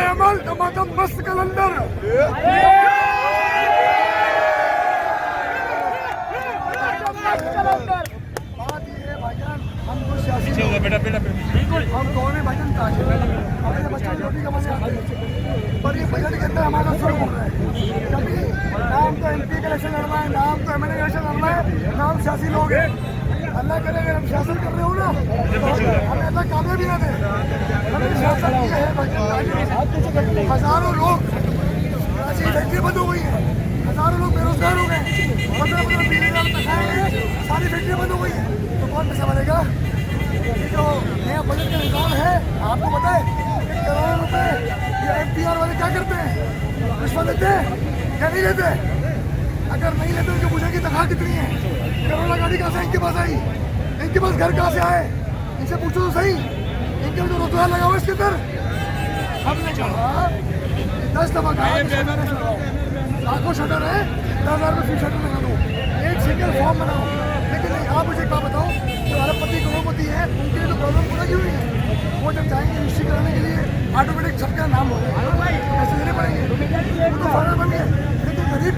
अमल तमाम मस्त कलंदर बेटा बेटा बिल्कुल हम कौन है भजन ताज हमारे बच्चों को रोटी कमाने आते हैं पर ये भजन के अंदर हमारा शुरू हो रहा है कभी नाम तो एमपी का इलेक्शन लड़ना है नाम तो एमएलए का इलेक्शन लड़ना है नाम सियासी लोग हैं अल्लाह करे अगर हम शासन कर रहे हो ना तो हमें अल्लाह कामयाबी ना दे हमें शासन किया है भजन हजारों लोग ऐसी फैक्ट्री बंद हो गई है हजारों लोग बेरोजगार हो गए 15-20 हज़ार सारी फैक्ट्री बंद हो गई है तो कौन पैसा भरेगा जो नया बजट का निजाम है आपको पता है करोड़ों रुपए ये एफडीआर वाले क्या करते हैं रिश्वत देते हैं या नहीं देते अगर नहीं लेते उनके पूछेंगे तनख्वाह कितनी है करोड़ों गाड़ी कहाँ से इनके पास आई इनके पास घर कहाँ से आए इनसे पूछो तो सही इनके जो रोजगार लगा हुआ इसके अंदर हमने कहा 10 दफा कहा लाखों शटर है 10,000 में फी शटर लगा दो एक सिंगल फॉर्म बनाओ लेकिन नहीं आप मुझे क्या बताओ जो अरबपति करोड़पति है उनके लिए तो प्रॉब्लम पूरा क्यों नहीं है वो जब जाएंगे रजिस्ट्री कराने के लिए ऑटोमेटिक सबका नाम हो जाएगा पैसे देने पड़ेंगे वो तो फॉर्म बन गए